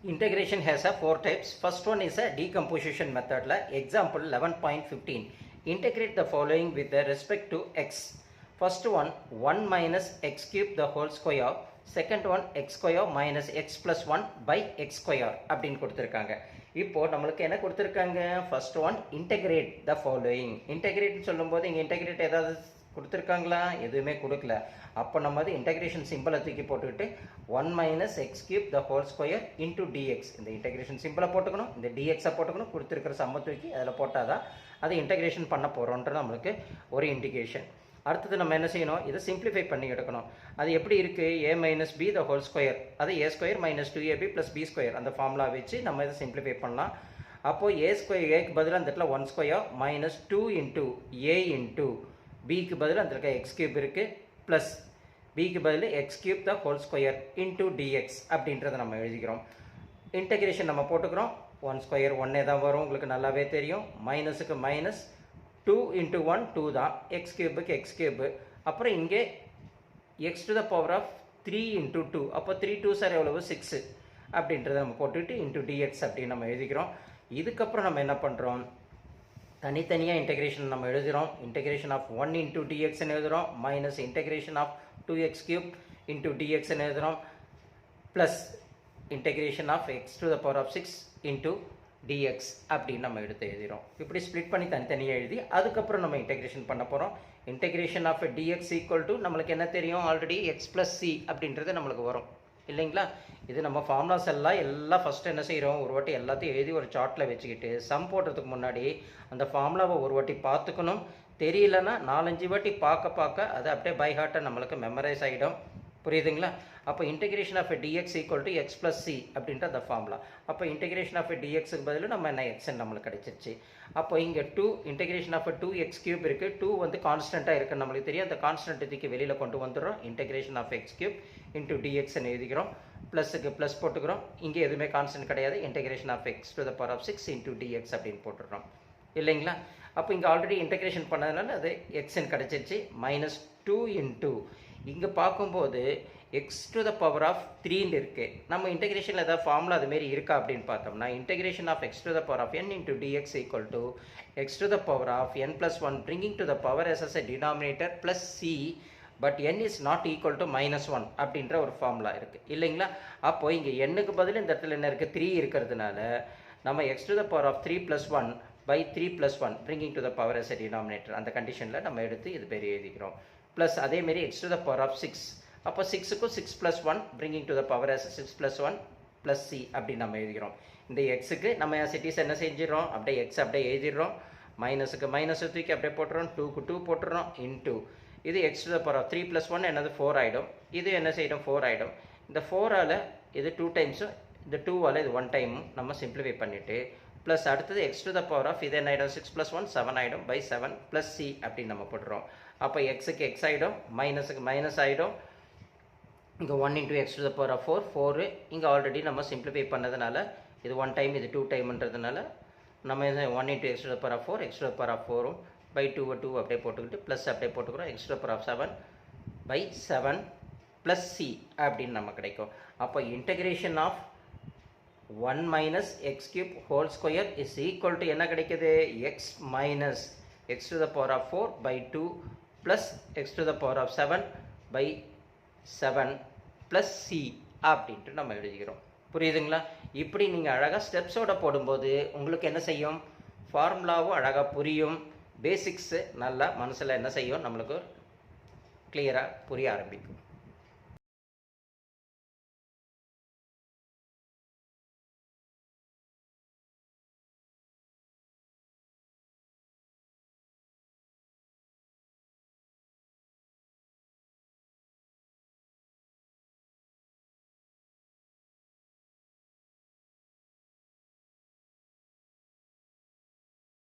Integration has a four types. First one is a decomposition method. Example 11.15. Integrate the following with respect to x. First one 1 minus x cube the whole square. Second one x square minus x plus 1 by x square அப்படின்னு கொடுத்துருக்காங்க. இப்போ நம்மளுக்கு என்ன கொடுத்துருக்காங்க? First one integrate the following. இன்டெகிரேட்னு சொல்லும்போது இங்கே integrate ஏதாவது கொடுத்துருக்காங்களா? எதுவுமே கொடுக்கல. அப்போ நம்ம அது இன்டெகிரேஷன் சிம்பிளை தூக்கி போட்டுக்கிட்டு 1 மைனஸ் எக்ஸ் கியூப் த ஹோல் ஸ்கொயர் இன்டூ டிஎக்ஸ், இந்த இன்டெகிரேஷன் சிம்பிளை போட்டுக்கணும், இந்த டிஎக்ஸை போட்டுக்கணும், கொடுத்துருக்கிற சம்ம தூக்கி அதில் போட்டால் தான் அதை இன்டெகிரேஷன் பண்ண போகிறோன்றது நம்மளுக்கு ஒரு இண்டிகேஷன். அடுத்தது நம்ம என்ன செய்யணும்? இதை சிம்பிளிஃபை பண்ணி எடுக்கணும். அது எப்படி இருக்குது? A minus B the whole square, அது A square minus 2ab plus B square, அந்த ஃபார்முலா வச்சு நம்ம இதை சிம்பிளிஃபை பண்ணலாம். அப்போது ஏ ஸ்கொயர், ஏக்கு பதிலாக அந்த இடத்துல 1 square minus 2 into A into பிக்கு பதில் அந்த இருக்க எக்ஸ் கியூப் இருக்குது ப்ளஸ் பிக்கு பதில் எக்ஸ் கியூப் த ஹோல் ஸ்கொயர் இன்டூ டிஎக்ஸ் அப்படின்றத நம்ம எழுதிக்கிறோம். இன்டெகிரேஷன் நம்ம போட்டுக்கிறோம். 1 ஸ்கொயர் 1 தான் வரும், உங்களுக்கு நல்லாவே தெரியும். மைனஸுக்கு மைனஸ் 2 இன்ட்டு 1 2 தான், எக்ஸ் கியூபுக்கு எக்ஸ் கியூபு, அப்புறம் இங்கே x to the power of 3 into 2, அப்போ 3 2 சார் எவ்வளவு 6 அப்படின்றத நம்ம போட்டுக்கிட்டு இன்டூ டிஎக்ஸ் அப்படின்னு நம்ம எழுதிக்கிறோம். இதுக்கப்புறம் நம்ம என்ன பண்ணுறோம்? தனித்தனியாக இன்டெகிரேஷன் நம்ம எழுதுகிறோம். இன்டெகிரேஷன் ஆஃப் 1 இன்டூ டிஎக்ஸ்ன்னு எழுதுகிறோம், minus integration of 2x cube into டிஎக்ஸ்ன்னு எழுதுகிறோம், plus integration of X to the power of 6 into DX அப்படின்னு நம்ம எடுத்து எழுதுகிறோம். இப்படி ஸ்ப்ளிட் பண்ணி தனித்தனியாக எழுதி அதுக்கப்புறம் நம்ம இன்டெகிரேஷன் பண்ண போகிறோம். Integration of dx equal to நம்மளுக்கு என்ன தெரியும்? ஆல்ரெடி எக்ஸ் ப்ளஸ் சி அப்படின்றது நம்மளுக்கு வரும் இல்லைங்களா? இது நம்ம ஃபார்முலாஸ் எல்லாம் ஃபஸ்ட்டு என்ன செய்கிறோம்? ஒரு வாட்டி எல்லாத்தையும் எழுதி ஒரு சார்ட்டில் வச்சுக்கிட்டு சம் போடுறதுக்கு முன்னாடி அந்த ஃபார்முலாவை ஒரு வாட்டி பார்த்துக்கணும். தெரியலன்னா 4-5 வாட்டி பார்க்க அது அப்படியே பை ஹார்ட்டாக நம்மளுக்கு மெமரைஸ் ஆகிடும். புரியுதுங்களா? அப்போ integration of dx equal to x plus c அப்படின்ற அந்த ஃபார்முலா. அப்போ இன்டெகிரேஷன் ஆஃப் டிஎக்ஸுக்கு பதில் நம்ம என்ன எக்ஸ்ன்னு நம்மளுக்கு கிடச்சிருச்சு. அப்போ இங்கே 2 இன்டெகிரேஷன் ஆஃப் 2x கியூப் இருக்குது. 2 வந்து கான்ஸ்டண்ட்டாக இருக்குன்னு நம்மளுக்கு தெரியும். அந்த கான்ஸ்டன்ட் இதுக்கு வெளியில் கொண்டு வந்துடுறோம். Integration of X cube into டிஎக்ஸ்ன்னு எழுதிக்கிறோம். ப்ளஸுக்கு ப்ளஸ் போட்டுக்கிறோம். இங்கே எதுவுமே கான்ஸ்டன்ட் கிடையாது. Integration of X to the power of 6 into DX அப்படின்னு போட்டுடுறோம் இல்லைங்களா? அப்போ இங்கே ஆல்ரெடி இன்டெகிரேஷன் பண்ணதுனால அது எக்ஸ்ன்னு கிடச்சிருச்சு. மைனஸ் 2 இன்டூ இங்கே பார்க்கும்போது X to the power of 3ன்னு இருக்குது. நம்ம இன்டெகிரேஷனில் ஏதாவது ஃபார்முலா அதுமாரி இருக்கா அப்படின்னு பார்த்தோம்னா integration of X to the power of n into DX equal to X to the power of n plus 1 bringing to the power as a denominator plus c but n is not equal to -1 அப்படின்ற ஒரு formula இருக்குது இல்லைங்களா? அப்போ இங்கே n-க்கு பதில் இந்த இடத்துல என்ன இருக்குது? 3 இருக்கிறதுனால நம்ம x to the power of 3 + 1 by 3 + 1 bringing to the power as a denominator அந்த கண்டிஷனில் நம்ம எடுத்து இது பெரிய எழுதிக்கிறோம். ப்ளஸ் அதேமாரி x to the power of 6, அப்போ 6க்கும் 6 + 1 bringing to the power as 6 + 1 + c அப்படின்னு நம்ம எழுதிக்கிறோம். இந்த எக்ஸுக்கு நம்ம சிட்டிஸ் என்ன செஞ்சிடறோம்? அப்படியே எக்ஸ் அப்படியே எழுதிடுறோம். மைனஸுக்கு மைனஸ் தூக்கி அப்படியே போட்டுறோம். 2க்கு 2 போட்டுறோம். இன்டூ இது x to the power of 3 + 1 என்னது 4 ஆகிடும். இது என்ன செய்யணும்? 4 ஆகிடும். இந்த 4ஆல் இது 2 டைம்ஸும் இந்த 2ஆல் இது 1 டைமும் நம்ம சிம்பிளிஃபை பண்ணிவிட்டு ப்ளஸ் அடுத்தது x to the power of இது என்ன ஆகிடும்? 6 + 1 7 ஆகிடும். பை 7 + c அப்படின்னு நம்ம போட்டுறோம். அப்போ எக்ஸுக்கு எக்ஸ் ஆகிடும், மைனஸுக்கு மைனஸ் ஆகிடும். இங்கே 1 into x to the power of 4 4. இங்கே ஆல்ரெடி நம்ம சிம்பிளிஃபை பண்ணதுனால இது 1 டைம் இது 2 டைம்ன்றதுனால நம்ம 1 into x to the power of 4 x to the power of 4 by 2 அப்படியே போட்டுக்கிட்டு ப்ளஸ் அப்படியே போட்டுக்கிறோம். X to the power of 7 by 7 + c அப்படின்னு நம்ம கிடைக்கும். அப்போ integration of 1 minus x cube whole square is equal to என்ன கிடைக்குது? X minus x to the power of 4 by 2 plus x to the power of 7 by 7 + c அப்படின்ட்டு நம்ம எழுதிக்கிறோம். புரியுதுங்களா? இப்படி நீங்கள் அழகாக ஸ்டெப்ஸோடு போடும்போது உங்களுக்கு என்ன செய்யும்? ஃபார்முலாவும் அழகாக புரியும். பேசிக்ஸு நல்லா மனசில் என்ன செய்யும்? நம்மளுக்கு கிளியராக புரிய ஆரம்பிக்கும்.